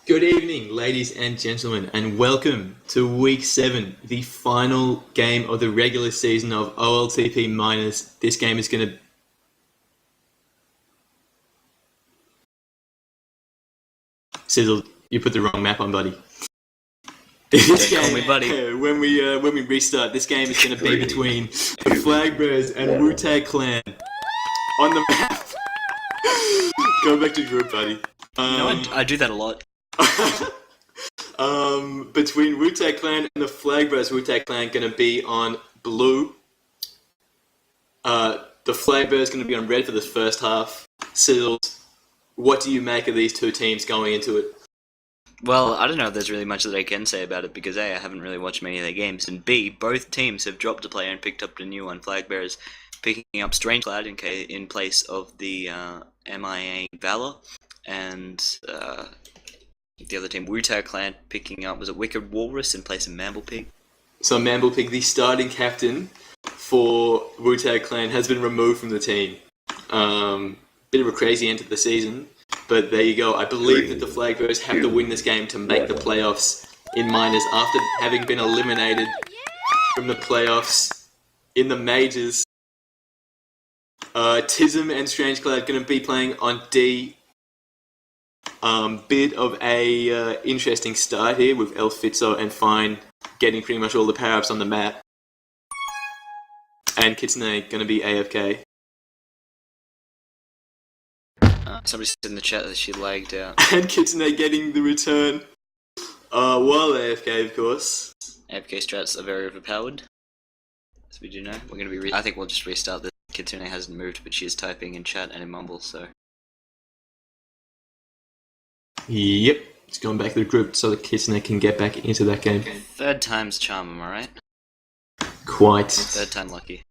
Good evening, ladies and gentlemen, and welcome to Week 7, the final game of the regular season of oLTP Minors. This game is going to... Sizzle, you put the wrong map on, buddy. This Don't call game, me buddy. when we restart, this game is going to be between the Flag Bearers and Wu-Tang Clan on the map. Go back to group, buddy. I do that a lot. Between Wu-Tang Clan and the Flag Bearers, Wu-Tang Clan going to be on blue. The Flag Bearers going to be on red for the first half. Sizzles, what do you make of these two teams going into it? Well, I don't know if there's really much that I can say about it because A, I haven't really watched many of their games, and B, both teams have dropped a player and picked up a new one. Flag Bearers picking up Strange Cloud in place of the MIA Valor, and the other team, Wu-Tang Clan, picking up, was it Wicked Walrus in place of Mamblepig? So Mamblepig, the starting captain for Wu-Tang Clan, has been removed from the team. Bit of a crazy end to the season, but there you go. I believe that the Flag Bearers have to win this game to make the playoffs in minors after having been eliminated from the playoffs in the majors. Tism and Strange Cloud going to be playing on D. Bit of a interesting start here with Elfitzo and Fine getting pretty much all the power-ups on the map. And Kitsune going to be AFK. Somebody said in the chat that she lagged out. And Kitsune getting the return. While AFK, of course. AFK strats are very overpowered, as we do know. We're going to be. I think we'll just restart this. Kitsune hasn't moved, but she is typing in chat and in Mumble, so. Yep, it's going back to the group so that Kitsune can get back into that game. Third time's charm, am I right? Quite. Third time lucky.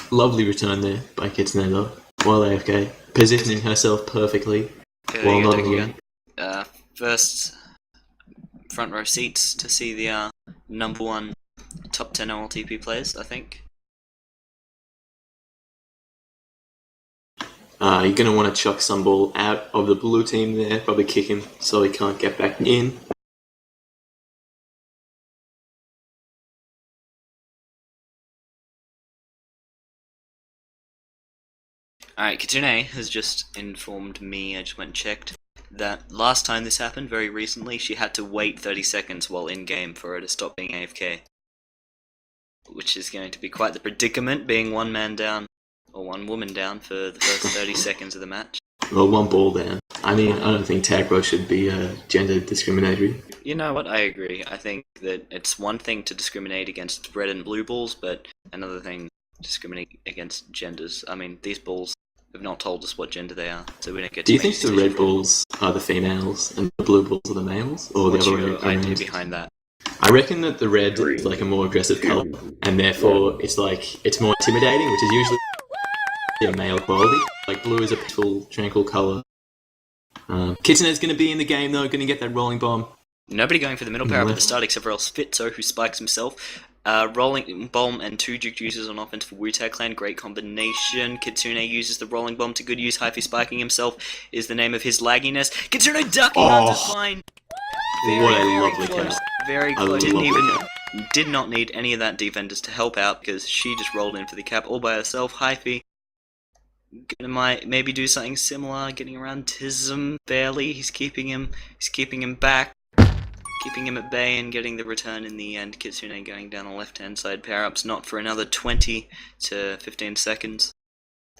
Lovely return there by Kitsune though, while AFK, positioning herself perfectly while not in. First front row seats to see the number one top 10 oLTP players, I think. You're going to want to chuck some ball out of the blue team there, probably kick him so he can't get back in. Alright, Kitsune has just informed me, I just went and checked, that last time this happened, very recently, she had to wait 30 seconds while in-game for her to stop being AFK. Which is going to be quite the predicament, being one man down, or one woman down for the first 30 seconds of the match. Well, one ball down. I mean, I don't think tag row should be gender discriminatory. You know what, I agree. I think that it's one thing to discriminate against red and blue balls, but another thing to discriminate against genders. I mean, these balls have not told us what gender they are, so we don't get to. Do you think the red balls are the females and the blue balls are the males, or What's the other way your around? idea behind that? I reckon that the red is like a more aggressive colour, and therefore it's like it's more intimidating, which is usually a male quality. Like blue is a peaceful, tranquil colour. Kitsune's going to be in the game though, going to get that rolling bomb. Nobody going for the middle power at the start except for Elfitzo, who spikes himself. Rolling bomb and two juke users on offense for Wu-Tang Clan, great combination. Kitsune uses the rolling bomb to good use. Hyphy spiking himself is the name of his lagginess. Kitsune ducking onto Fine. What a lovely close. cap. Very A close. lovely cap. Did not need any of that defenders to help out because she just rolled in for the cap all by herself. Hyphy might maybe do something similar, getting around Tism barely. He's keeping him back. Keeping him at bay and getting the return in the end. Kitsune going down the left-hand side. Power-ups not for another 20 to 15 seconds.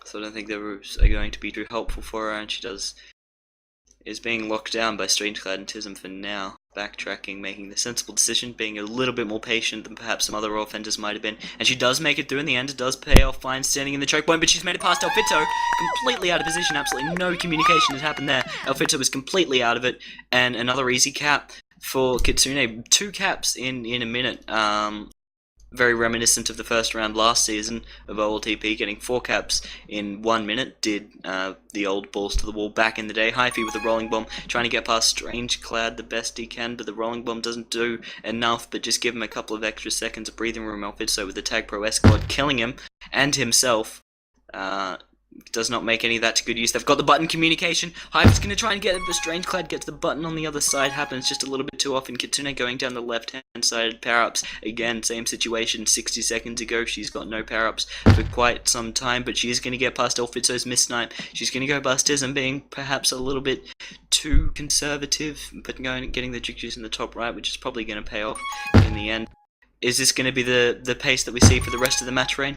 So I don't think the roofs are going to be too helpful for her, and she is being locked down by Strange Cloud and Tism for now. Backtracking, making the sensible decision, being a little bit more patient than perhaps some other offenders might have been. And she does make it through in the end. It does pay off. Fine standing in the choke point, but she's made it past Elfitzo. Completely out of position. Absolutely no communication has happened there. Elfitzo was completely out of it. And another easy cap for Kitsune. 2 caps in a minute. Very reminiscent of the first round last season of oLTP, getting 4 caps in 1 minute. Did the old balls to the wall back in the day. Hyphy with the rolling bomb, trying to get past Strange Cloud the best he can, but the rolling bomb doesn't do enough, but just give him a couple of extra seconds of breathing room. Elfitzo with the Tag Pro Escort, killing him and himself. Does not make any of that to good use. They've got the button communication. Hive's going to try and get it, but Strangeclad gets the button on the other side. Happens just a little bit too often. Kitsune going down the left-hand side. Power-ups. Again, same situation. 60 seconds ago, she's got no power-ups for quite some time, but she is going to get past Elfitzo's missnipe. She's going to go past Tism, being perhaps a little bit too conservative, but getting the juice in the top right, which is probably going to pay off in the end. Is this going to be the pace that we see for the rest of the match, Rain?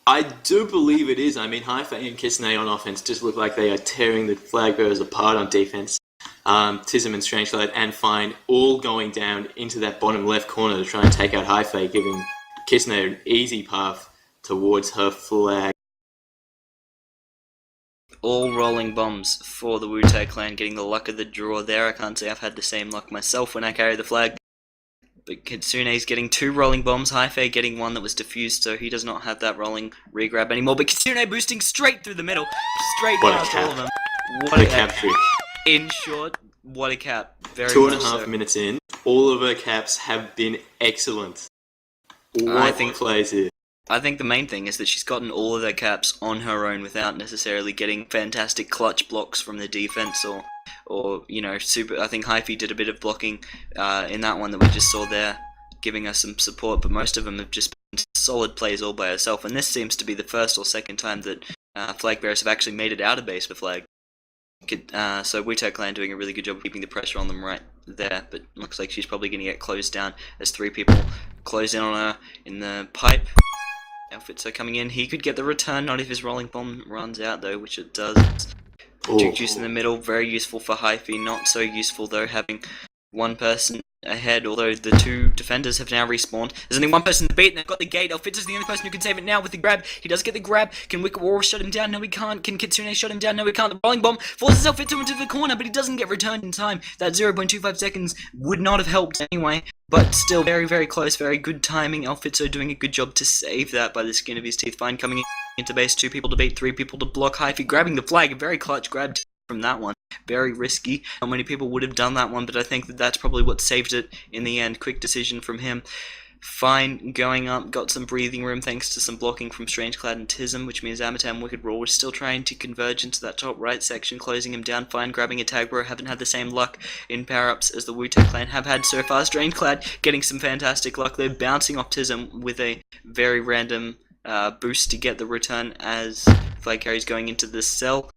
I do believe it is. I mean, Haifei and Kitsune on offense just look like they are tearing the flag bearers apart on defense. Tism and Strangeclad and Fine all going down into that bottom left corner to try and take out Haifei, giving Kitsune an easy path towards her flag. All rolling bombs for the Wu-Tai clan, getting the luck of the draw there. I can't say I've had the same luck myself when I carry the flag. But Kitsune's getting 2 rolling bombs, Haifei getting 1 that was defused, so he does not have that rolling regrab anymore. But Kitsune boosting straight through the middle, straight past all of them. What a cap trick. In short, what a cap. Very 2.5 minutes in, all of her caps have been excellent. What plays here? I think the main thing is that she's gotten all of her caps on her own without necessarily getting fantastic clutch blocks from the defense or you know, super. I think Haifei did a bit of blocking in that one that we just saw there, giving us some support, but most of them have just been solid plays all by herself, and this seems to be the first or second time that flag bearers have actually made it out of base for flag. So Wu-Tai clan doing a really good job of keeping the pressure on them right there, but looks like she's probably going to get closed down as 3 people close in on her in the pipe. Elfitzo coming in, he could get the return, not if his rolling bomb runs out though, which it does. Juice in the middle, very useful for Haifei, not so useful though, having one person ahead, although the 2 defenders have now respawned. There's only one person to beat, and they've got the gate. Elfitzo's the only person who can save it now with the grab. He does get the grab. Can Wk7 shut him down? No, he can't. Can Kitsune shut him down? No, he can't. The rolling bomb forces Elfitzo into the corner, but he doesn't get returned in time. That 0.25 seconds would not have helped anyway, but still very, very close. Very good timing. Elfitzo doing a good job to save that by the skin of his teeth. Fine coming into base. 2 people to beat, 3 people to block. Haifei grabbing the flag. A very clutch grab from that one. Very risky. Not many people would have done that one, but I think that that's probably what saved it in the end. Quick decision from him. Fine going up, got some breathing room thanks to some blocking from Strangeclad and Tism, which means Amatam Wicked Raw was still trying to converge into that top right section, closing him down. Fine grabbing a tag bro, haven't had the same luck in power-ups as the Wu-Tai clan have had so far. Strangeclad getting some fantastic luck. They're bouncing off Tism with a very random boost to get the return as flag carries going into the cell.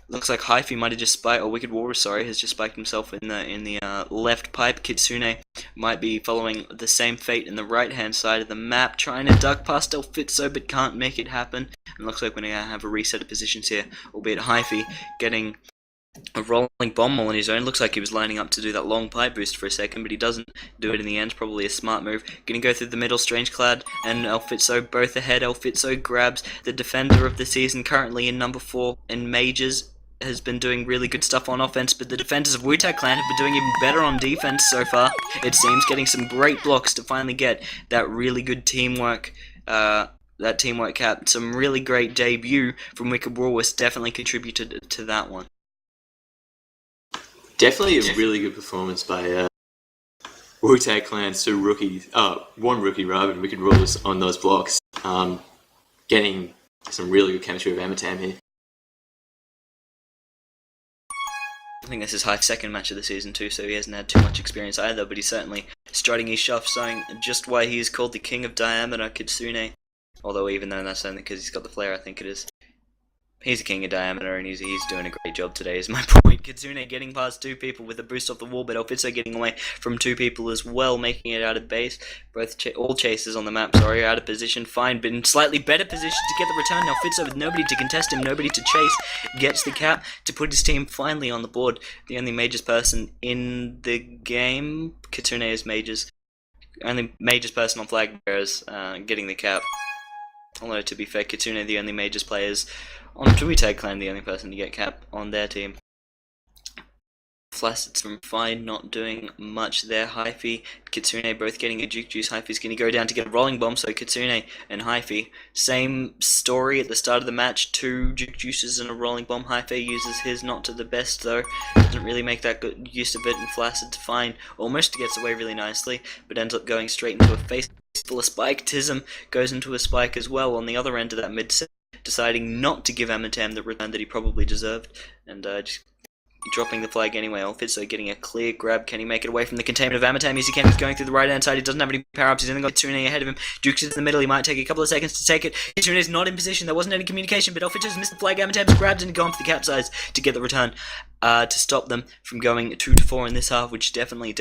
Looks like Haifei might have just spiked, or Wicked Walrus, sorry, has just spiked himself in the left pipe. Kitsune might be following the same fate in the right-hand side of the map, trying to duck past Elfitzo, but can't make it happen. And looks like we're going to have a reset of positions here, albeit Haifei getting a rolling bomb all on his own. Looks like he was lining up to do that long pipe boost for a second, but he doesn't do it in the end. Probably a smart move. Gonna go through the middle. Strangeclad and Elfitzo both ahead. Elfitzo grabs the defender of the season, currently in number 4, and Mages has been doing really good stuff on offense, but the defenders of Wu-Tai clan have been doing even better on defense so far. It seems getting some great blocks to finally get that really good teamwork. That teamwork cap. Some really great debut from Wicked Walrus definitely contributed to that one. Definitely a really good performance by Wu-Tai clan's 2 rookies, 1 rookie rather than Wicked Walrus on those blocks. Getting some really good chemistry with Amatam here. I think this is Hive's second match of the season too, so he hasn't had too much experience either, but he's certainly strutting his stuff, showing just why he is called the King of Diameter, Kitsune. Although even though that's only because he's got the flare, I think it is. He's a king of diameter, and he's doing a great job today, is my point. Kitsune getting past 2 people with a boost off the wall, but Elfitzo getting away from 2 people as well, making it out of base. Both all chasers on the map, sorry, out of position. Fine, but in slightly better position to get the return. Now Elfitzo with nobody to contest him, nobody to chase, gets the cap to put his team finally on the board. The only Mages person in the game, Kitsune is Mages. Only Mages person on flag bearers getting the cap. Although, to be fair, Kitsune the only Mages players on Wu-Tai clan, the only person to get cap on their team. Flaccid from Fine not doing much there. Haifei, Kitsune both getting a juke juice. Haifei's going to go down to get a rolling bomb, so Kitsune and Haifei. Same story at the start of the match, 2 juke juices and a rolling bomb. Haifei uses his not to the best though. Doesn't really make that good use of it, and Flaccid Fine almost gets away really nicely, but ends up going straight into a face full of spike. Tism goes into a spike as well on the other end of that mid set. deciding not to give Amatam the return that he probably deserved, and just dropping the flag anyway. oLTP getting a clear grab. Can he make it away from the containment of Amatam? Yes, he can. He's going through the right hand side. He doesn't have any power-ups. He's only got Kitsune ahead of him. Duke's in the middle. He might take a couple of seconds to take it. Kitsune is not in position. There wasn't any communication, but oLTP has missed the flag. Amatam's grabbed and gone for the capsize to get the return. To stop them from going 2-4 in this half, which definitely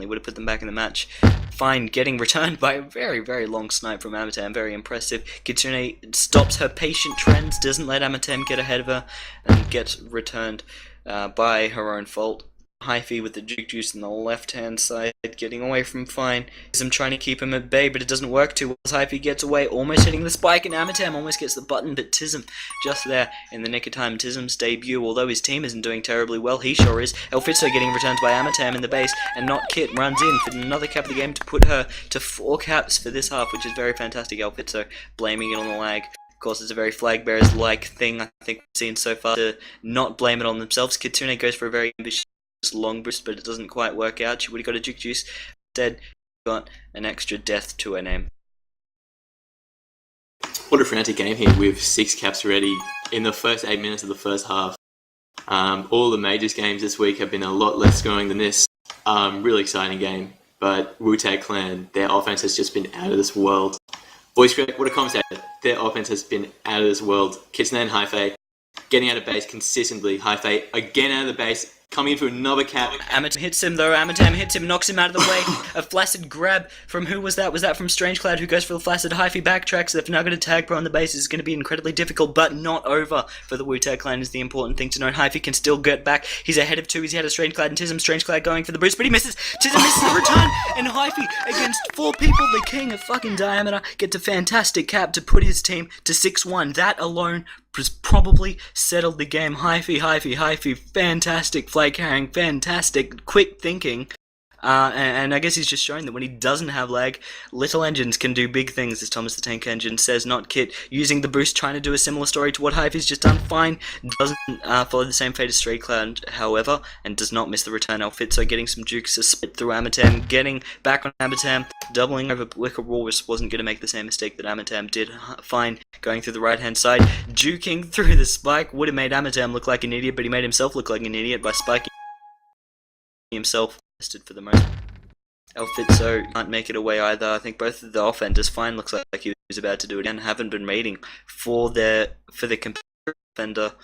would have put them back in the match. Fine, getting returned by a very, very long snipe from Amatam. Very impressive. Kitsune stops her patient trends, doesn't let Amatam get ahead of her, and gets returned by her own fault. Hyphy with the juke juice on the left-hand side, getting away from Fine. I'm trying to keep him at bay, but it doesn't work too well as Hyphy gets away, almost hitting the spike, and Amatam almost gets the button, but Tism just there in the nick of time. Tism's debut, although his team isn't doing terribly well, he sure is. oLTP getting returned by Amatam in the base, and not Kit runs in for another cap of the game to put her to 4 caps for this half, which is very fantastic. oLTP blaming it on the lag. Of course, it's a very flag bearers-like thing I think we've seen so far to not blame it on themselves. Kitsune goes for a very ambitious long boost, but it doesn't quite work out. She would have got a juke juice. Instead, got an extra death to her name. What a frantic game here with 6 caps already in the first 8 minutes of the first half. All the majors games this week have been a lot less scoring than this. Really exciting game, but Wu-Tang Clan, their offense has just been out of this world. Voice crack, what a commentator. Their offense has been out of this world. Kitsune and Hyphy getting out of base consistently. Hyphy again out of the base, coming in for another cap. Amatam hits him though. Amatam hits him, knocks him out of the way. A flaccid grab from who was that? Was that from Strange Cloud, who goes for the flaccid? Hyphy backtracks. They've now got a tag pro on the base. It's going to be incredibly difficult, but not over for the Wu-Tang Clan is the important thing to note. Hyphy can still get back. He's ahead of 2. He's ahead of Strange Cloud and Tism. Strange Cloud going for the boost, but he misses. Tism misses the return, and Hyphy against 4 people, the king of fucking diameter, gets a fantastic cap to put his team to 6-1. That alone has probably settled the game. Hyphy, fantastic flag carrying, fantastic quick thinking, and I guess he's just showing that when he doesn't have lag, little engines can do big things, as Thomas the Tank Engine says, not Kit. Using the boost, trying to do a similar story to what Hyphy's just done. Fine, doesn't follow the same fate as Stray Cloud, however, and does not miss the return outfit, so getting some jukes to split through Amatam, getting back on Amatam, doubling over Wicker Walrus, wasn't going to make the same mistake that Amatam did. Fine, going through the right-hand side, juking through the spike, would have made Amatam look like an idiot, but he made himself look like an idiot by spiking himself. For the most oLTP can't make it away either. I think both of the offenders, Fine looks like he was about to do it and haven't been waiting for the competitor offender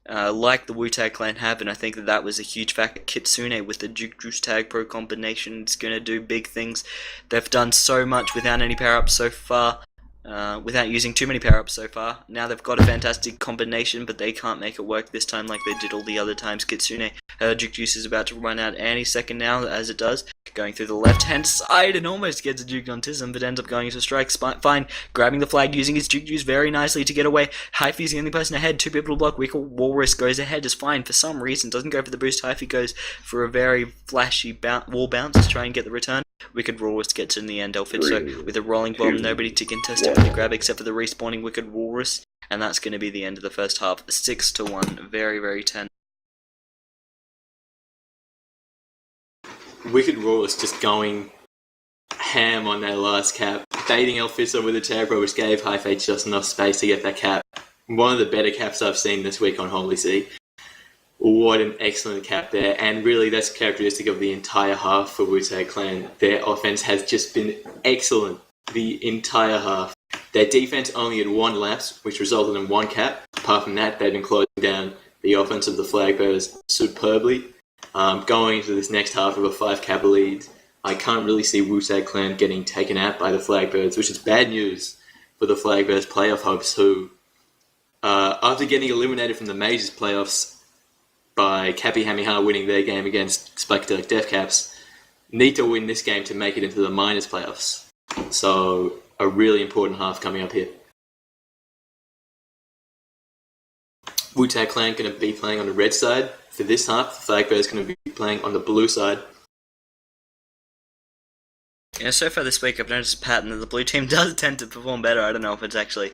like the Wu-Tang Clan have, and I think that was a huge factor. Kitsune with the Juke Juice Tag Pro combination is going to do big things. They've done so much without any power-ups so far. Without using too many power-ups so far. Now they've got a fantastic combination, but they can't make it work this time like they did all the other times. Kitsune, her juke juice is about to run out any second now, as it does. Going through the left-hand side and almost gets a juke on Tism, but ends up going into strike. Fine, grabbing the flag, using his juke juice very nicely to get away. Hyphy's the only person ahead, 2 people to block. Wicker Walrus goes ahead, is Fine for some reason, doesn't go for the boost. Hyphy goes for a very flashy wall bounce to try and get the return. Wicked Walrus gets in the end. oLTP with a rolling bomb, nobody to contest it for the grab except for the respawning Wicked Walrus, and that's going to be the end of the first half. 6-1, very, very tense. Wicked Walrus just going ham on that last cap, baiting oLTP with a tag pro, which gave Hyphy just enough space to get that cap. One of the better caps I've seen this week on Holy See. What an excellent cap there, and really that's characteristic of the entire half for Wu-Tang Clan. Their offense has just been excellent the entire half. Their defense only had 1 lapse, which resulted in 1 cap. Apart from that, they've been closing down the offense of the flag bearers superbly. Going into this next half of a 5 cap lead, I can't really see Wu-Tang Clan getting taken out by the flag bearers, which is bad news for the flag bearers' playoff hopes, who, after getting eliminated from the majors playoffs by Cappy Hamiha winning their game against Spectre Death Caps, need to win this game to make it into the minors playoffs. So a really important half coming up here. Wu-Tang Clan going to be playing on the red side for this half. The Flag Bearers going to be playing on the blue side. Yeah, so far this week I've noticed a pattern that the blue team does tend to perform better. I don't know if it's actually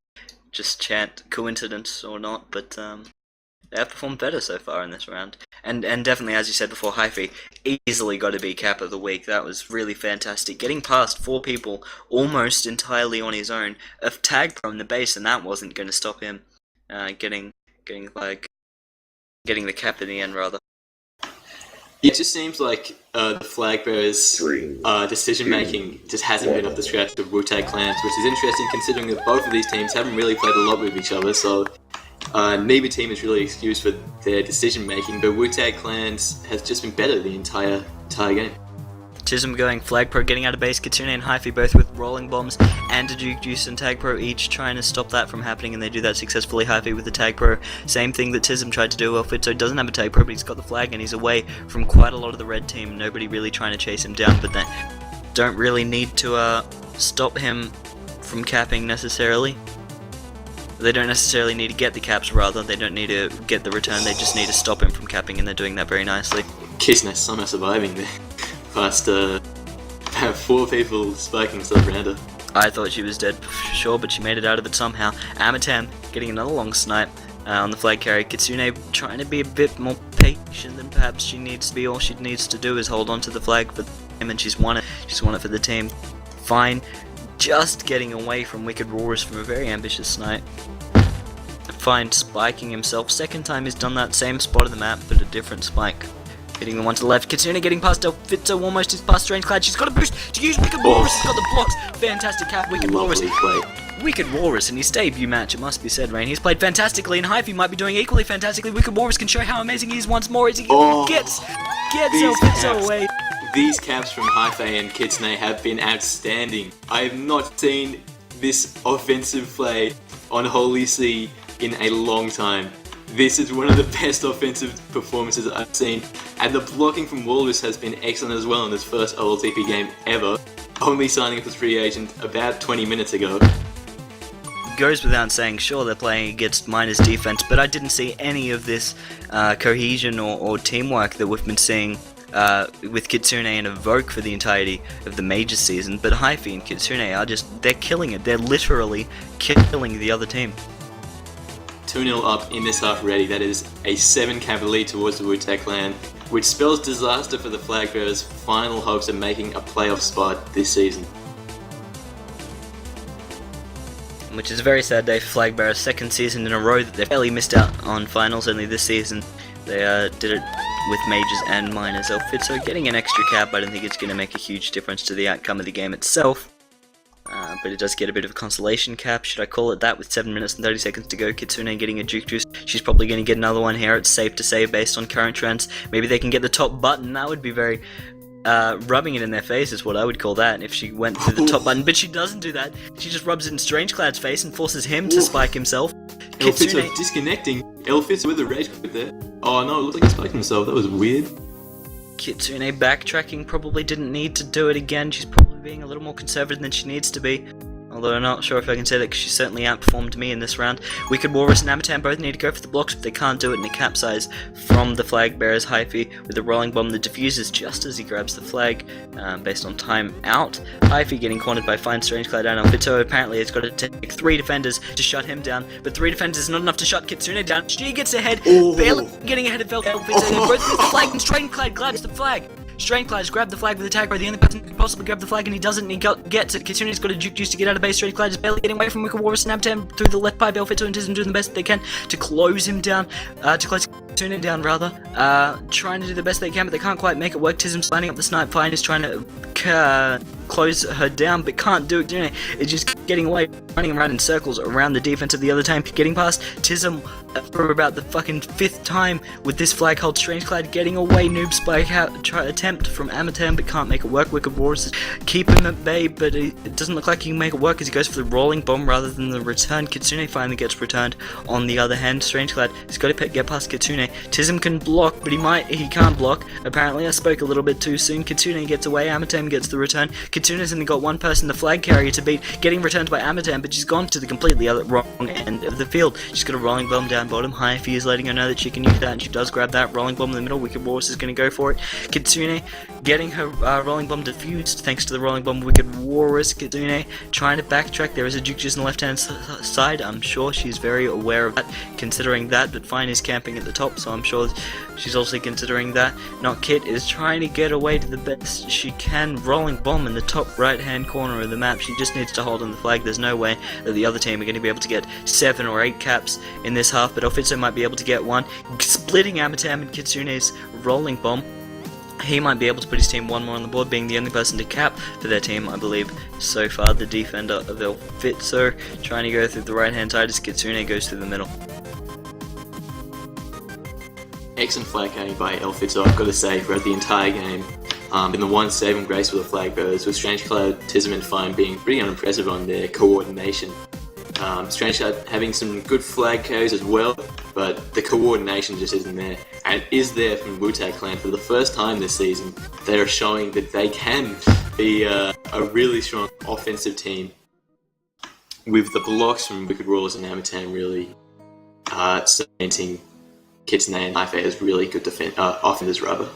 just coincidence or not, but They have performed better so far in this round. And definitely, as you said before, Hyphy easily got to be cap of the week. That was really fantastic. Getting past 4 people almost entirely on his own. A tag pro in the base, and that wasn't going to stop him getting the cap in the end, rather. It just seems like the flag bearers' decision making just hasn't been up to scratch of Wu-Tang Clans, which is interesting considering that both of these teams haven't really played a lot with each other. So neither team is really excused for their decision making, but Wu-Tang Clans has just been better the entire game. Tism going Flag Pro, getting out of base, Kitsune and Hyphy both with rolling bombs, and a Duke Juice and Tag Pro each trying to stop that from happening, and they do that successfully. Hyphy with the Tag Pro, same thing that Tism tried to do. Elfitzo doesn't have a Tag Pro, but he's got the flag, and he's away from quite a lot of the red team. Nobody really trying to chase him down, but they don't really need to stop him from capping necessarily. They don't necessarily need to get the caps, rather. They don't need to get the return, they just need to stop him from capping, and they're doing that very nicely. Kissness somehow surviving there. Past 4 people spiking stuff around her. I thought she was dead for sure, but she made it out of it somehow. Amatem getting another long snipe on the flag carry. Kitsune trying to be a bit more patient than perhaps she needs to be. All she needs to do is hold on to the flag for the team, and she's won it. She's won it for the team. Fine. Just getting away from Wicked Roars from a very ambitious snipe. Fine spiking himself. Second time he's done that same spot of the map, but a different spike. Hitting the one to the left. Kitsune getting past Elfitzo, almost is past Strange Clad. She's got a boost to use Wicked Walrus. She's got the blocks. Fantastic cap, Wicked Walrus. Wicked Walrus in his debut match, it must be said, Rain. He's played fantastically, and Hyphy might be doing equally fantastically. Wicked Walrus can show how amazing he is once more as he gets Elfitzo away. These caps from Hyphy and Kitsune have been outstanding. I have not seen this offensive play on Holy See in a long time. This is one of the best offensive performances I've seen, and the blocking from Walrus has been excellent as well in this first oLTP game ever, only signing up as free agent about 20 minutes ago. Goes without saying, sure, they're playing against minus defense, but I didn't see any of this cohesion or teamwork that we've been seeing with Kitsune and Evoke for the entirety of the major season. But Hyphy and Kitsune are they're killing it. They're literally killing the other team. 2-0 up in this half ready. That is a 7-cap lead towards the Wu-Tang Clan, which spells disaster for the Flag Bearers' final hopes of making a playoff spot this season. Which is a very sad day for Flag Bearers. Second season in a row that they've barely missed out on finals. Only this season they did it with majors and minors. Elfitzo getting an extra cap. I don't think it's going to make a huge difference to the outcome of the game itself. But it does get a bit of a consolation cap, should I call it that, with 7 minutes and 30 seconds to go. Kitsune getting a Duke Juice. She's probably going to get another one here. It's safe to say, based on current trends. Maybe they can get the top button. That would be very rubbing it in their face is what I would call that, if she went through the top button. But she doesn't do that. She just rubs it in Strange Cloud's face and forces him to spike himself. Kitsune disconnecting. Elfitzo with a rage quit there. Oh no, it looks like he spiked himself. That was weird. Kitsune backtracking, probably didn't need to do it again. She's probably being a little more conservative than she needs to be. Although I'm not sure if I can say that because she certainly outperformed me in this round. Wicked Walrus and Amatam both need to go for the blocks, but they can't do it in a capsize from the Flag Bearers. Hyphy with the rolling bomb that diffuses just as he grabs the flag based on time out. Hyphy getting cornered by Fine Strange Cloud and Elfitzo. Apparently it's got to take 3 defenders to shut him down, but 3 defenders is not enough to shut Kitsune down. She gets ahead, barely getting ahead of Elfitzo. They're both with the flag, and Strange Cloud grabs the flag. Strange Cloud has grabbed the flag with the tag, the only person who can possibly grab the flag, and he doesn't, and he gets it. Kitsune's got a Duke Juice to get out of base. Strange Cloud is barely getting away from Wicked Walrus and Abtem through the left pipe. Elfitzo and Tism doing the best they can to close him down, to close Kitsune down rather. Trying to do the best they can, but they can't quite make it work. Tism's lining up the snipe. Fine is trying to close her down, but can't do it. Kitsune is just getting away, running around in circles around the defense of the other team, getting past Tism for about the fucking 5th time with this flag hold. Strange Cloud getting away. Noob spike attempt from Amatem, but can't make it work. Wicked Walrus keep him at bay, but it doesn't look like he can make it work as he goes for the rolling bomb rather than the return. Kitsune finally gets returned. On the other hand, Strange Cloud has got to get past Kitsune. Tism can block, but he can't block. Apparently, I spoke a little bit too soon. Kitsune gets away. Amatem gets the return. Kitsune's only got one person, the flag carrier, to beat, getting returned by Amatam, but she's gone to the completely other wrong end of the field. She's got a rolling bomb down bottom. Hyphy is letting her know that she can use that, and she does grab that rolling bomb in the middle. Wicked Walrus is going to go for it. Kitsune getting her rolling bomb defused thanks to the rolling bomb. Wicked Walrus. Kitsune trying to backtrack. There is a juke just on the left hand side. I'm sure she's very aware of that, considering that, but Fine is camping at the top, so I'm sure she's also considering that. Not Kit is trying to get away to the best she can. Rolling bomb in the top right hand corner of the map. She just needs to hold on the flag. There's no way that the other team are going to be able to get 7 or 8 caps in this half, but oLTP might be able to get one, splitting Amatam and Kitsune's rolling bomb. He might be able to put his team one more on the board, being the only person to cap for their team, I believe, so far. The defender of oLTP trying to go through the right hand side as Kitsune goes through the middle. Excellent flag carrying by oLTP, I've got to say, throughout the entire game. In the one saving grace for the flag bearers, with Strange Cloud, Tism and Fine being pretty unimpressive on their coordination. Strange Cloud having some good flag carries as well, but the coordination just isn't there. And it is there from Wu-Tang Clan. For the first time this season, they are showing that they can be a really strong offensive team, with the blocks from Wicked Roars and Amatam really cementing Kitsune and Hyphy as really good offenders rather.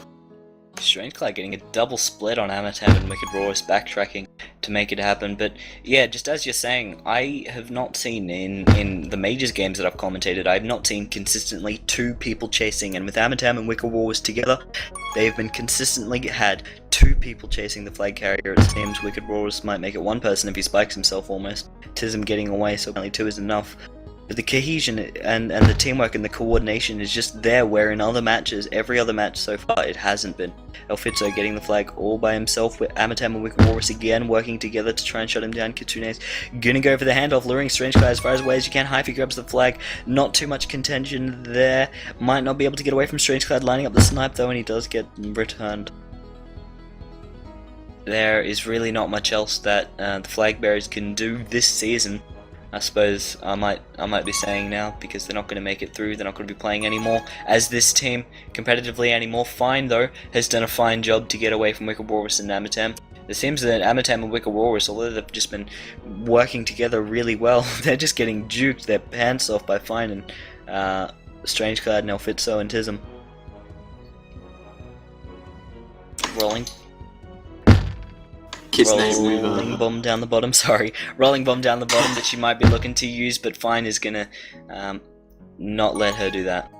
Strange Cloud getting a double split on Amatam and Wicked Roars, backtracking to make it happen. But yeah, just as you're saying, I have not seen in the Majors games that I've commentated, I have not seen consistently 2 people chasing, and with Amatam and Wicked Roars together, they've been consistently had 2 people chasing the flag carrier. It seems Wicked Roars might make it 1 person if he spikes himself almost. Tism getting away, so only 2 is enough. But the cohesion and the teamwork and the coordination is just there, where in other matches, every other match so far, it hasn't been. oLTP getting the flag all by himself, with Amatam and Wicked Walrus again working together to try and shut him down. Kitsune's gonna go for the handoff, luring Strange Cloud as far away as you can. Hyphy grabs the flag, not too much contention there. Might not be able to get away from Strange Cloud lining up the snipe though, and he does get returned. There is really not much else that the flag bearers can do this season, I suppose I might be saying now, because they're not going to make it through. They're not going to be playing anymore as this team competitively anymore. Fine, though, has done a fine job to get away from Wicked Walrus and Amatam. It seems that Amatam and Wicked Walrus, although they've just been working together really well, they're just getting juked their pants off by Fine and Strange Cloud and oLTP and Tism. Rolling. Rolling bomb down the bottom, rolling bomb down the bottom that she might be looking to use, but Fine is gonna not let her do that.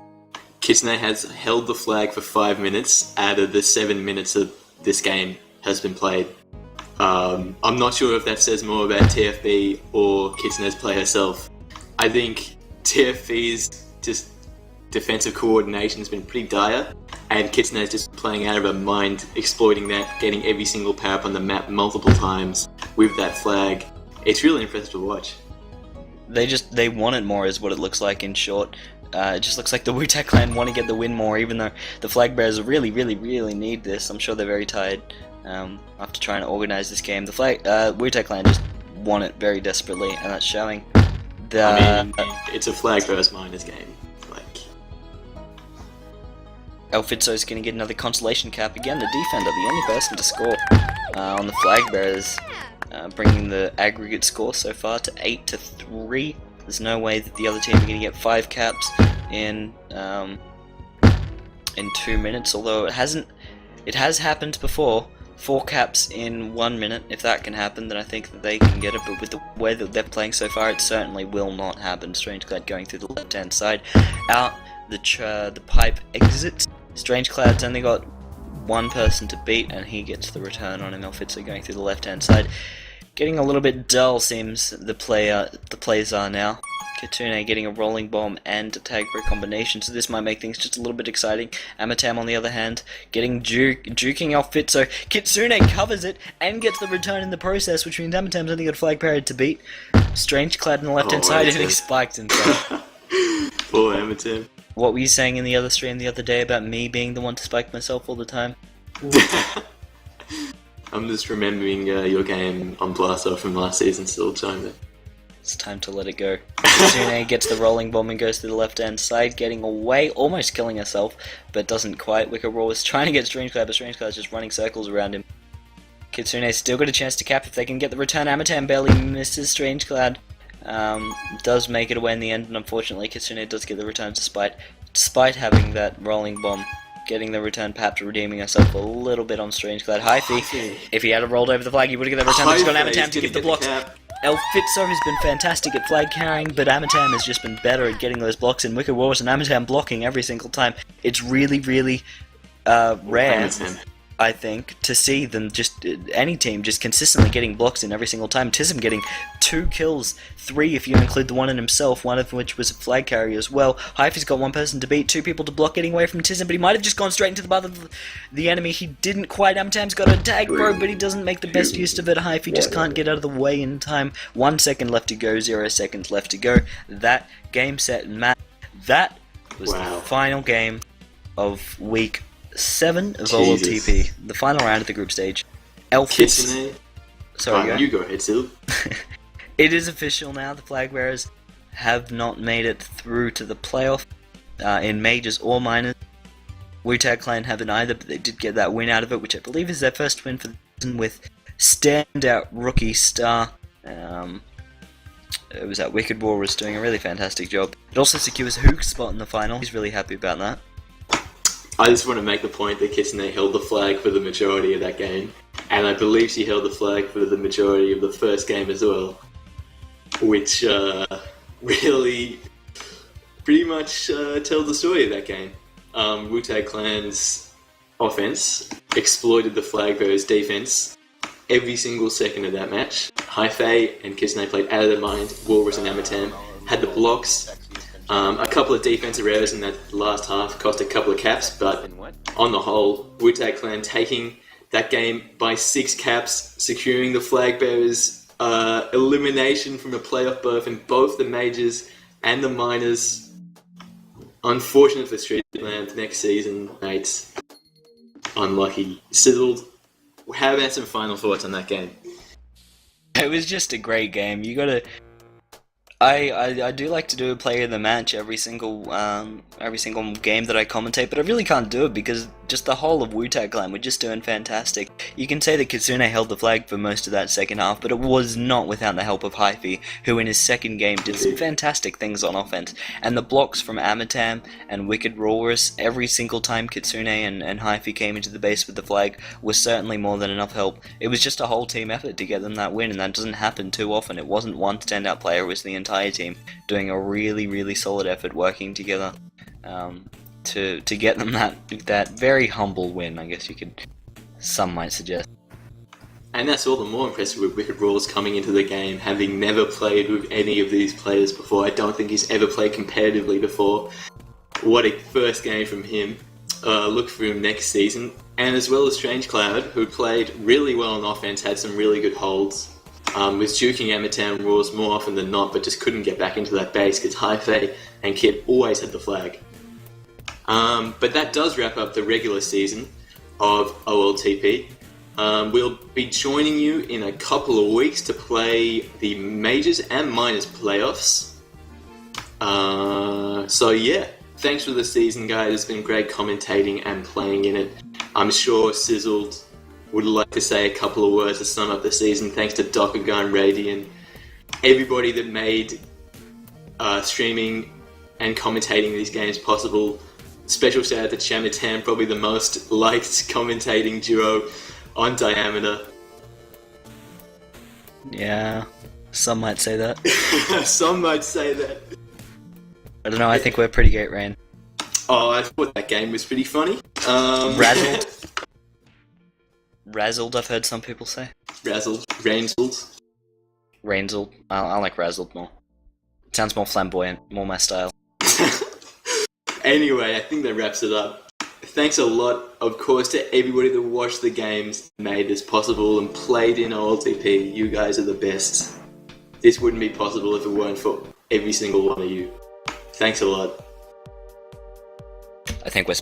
Kitsune has held the flag for 5 minutes out of the 7 minutes of this game has been played. I'm not sure if that says more about TFB or Kitsune's play herself. I think TFB's just defensive coordination has been pretty dire, and Kitsune's just playing out of her mind, exploiting that, getting every single power up on the map multiple times with that flag. It's really impressive to watch. They want it more, is what it looks like in short. It just looks like the Wu-Tang Clan want to get the win more, even though the flag bearers really need this. I'm sure they're very tired after trying to organize this game. The Wu-Tang Clan just want it very desperately, and that's showing. It's a flag bearers minus game. oLTP is going to get another consolation cap. Again, the defender, the only person to score on the flag bearers, bringing the aggregate score so far to 8-3. There's no way that the other team are going to get 5 caps in 2 minutes, although it has happened before. 4 caps in 1 minute. If that can happen, then I think that they can get it, but with the way that they're playing so far, it certainly will not happen. Strange Cloud going through the left-hand side. Out the pipe exits. Strange Cloud's only got 1 person to beat, and he gets the return on him. oLTP going through the left-hand side. Getting a little bit dull, seems the plays are now. Kitsune getting a rolling bomb and a tag break combination, so this might make things just a little bit exciting. Amatam, on the other hand, getting juking oLTP, so Kitsune covers it and gets the return in the process, which means Amatam's only got a flag parried to beat. Strange Cloud on the left-hand side, and he spiked himself. Poor Amatam. What were you saying in the other stream the other day about me being the one to spike myself all the time? I'm just remembering your game on Blaster from last season still, China. It's time to let it go. Kitsune gets the rolling bomb and goes to the left-hand side, getting away, almost killing herself, but doesn't quite. Wicked Roar is trying to get Strange Cloud, but Strange Cloud is just running circles around him. Kitsune's still got a chance to cap if they can get the return. Amatam barely misses. Strange Cloud does make it away in the end, and unfortunately Kitsune does get the return despite having that rolling bomb. Getting the return, perhaps redeeming herself a little bit on Strange Cloud. Hyphy, if he had rolled over the flag, he would have got the return, but he's got Amatam to give the blocks. Elfitso has been fantastic at flag carrying, but Amatam has just been better at getting those blocks in. Wicked Wars and Amatam blocking every single time. It's really, really rare, I think, to see them just any team just consistently getting blocks in every single time. Tism getting 2 kills, 3 if you include the one in himself, one of which was a flag carrier as well. Hyphy's got 1 person to beat, 2 people to block, getting away from Tism, but he might have just gone straight into the path of the enemy. He didn't quite. Amatam's got a tag bro, but he doesn't make the best use of it. Hyphy just can't get out of the way in time. 1 second left to go, 0 seconds left to go. That game, set, and match. That was the final game of week 7 of oLTP, the final round of the group stage. Kitsune. Sorry, you go ahead, Sil. It is official now. The flag bearers have not made it through to the playoff in majors or minors. Wu-Tang Clan haven't either, but they did get that win out of it, which I believe is their first win for the season with standout rookie star. It was that Wicked War was doing a really fantastic job. It also secures Hook's spot in the final. He's really happy about that. I just want to make the point that Kitsune held the flag for the majority of that game, and I believe she held the flag for the majority of the first game as well, which really pretty much tells the story of that game. Wu-Tang Clan's offense exploited the flag bearers' defense every single second of that match. Hi-Fei and Kitsune played out of their mind. Walrus and Amatam had the blocks. A couple of defensive errors in that last half cost a couple of caps, but on the whole, Wu-Tang Clan taking that game by 6 caps, securing the flag bearers' elimination from a playoff berth in both the majors and the minors. Unfortunate for Streetland next season, mates. Unlucky. Sizzled, how about some final thoughts on that game? It was just a great game. You gotta... I do like to do a player of the match every single game that I commentate, but I really can't do it because just the whole of Wu-Tang Clan were just doing fantastic. You can say that Kitsune held the flag for most of that second half, but it was not without the help of Hyphy, who in his second game did some fantastic things on offense. And the blocks from Amatam and Wicked Walrus every single time Kitsune and Hyphy came into the base with the flag was certainly more than enough help. It was just a whole team effort to get them that win, and that doesn't happen too often. It wasn't one standout player, it was the entire team doing a really, really solid effort working together to get them that very humble win, I guess some might suggest. And that's all the more impressive with Wicked Rawls coming into the game, having never played with any of these players before. I don't think he's ever played competitively before. What a first game from him. Look for him next season. And as well as Strange Cloud, who played really well on offense, had some really good holds. Was juking Amatam Roars more often than not, but just couldn't get back into that base because Hi-Fei and Kit always had the flag. But that does wrap up the regular season of oLTP. We'll be joining you in a couple of weeks to play the majors and minors playoffs. So yeah, thanks for the season, guys. It's been great commentating and playing in it. I'm sure Sizzled would like to say a couple of words to sum up the season. Thanks to Dokugan, Radian, everybody that made streaming and commentating these games possible. Special shout out to Chamitan, probably the most liked commentating duo on Diameter. Yeah, some might say that. Some might say that. I don't know, I think we're pretty great, Rain. Oh, I thought that game was pretty funny. Razzled, I've heard some people say. Razzled. Rainzled. Rainzled. I like Razzled more. It sounds more flamboyant, more my style. Anyway, I think that wraps it up. Thanks a lot, of course, to everybody that watched the games, made this possible, and played in oLTP. You guys are the best. This wouldn't be possible if it weren't for every single one of you. Thanks a lot. I think we're...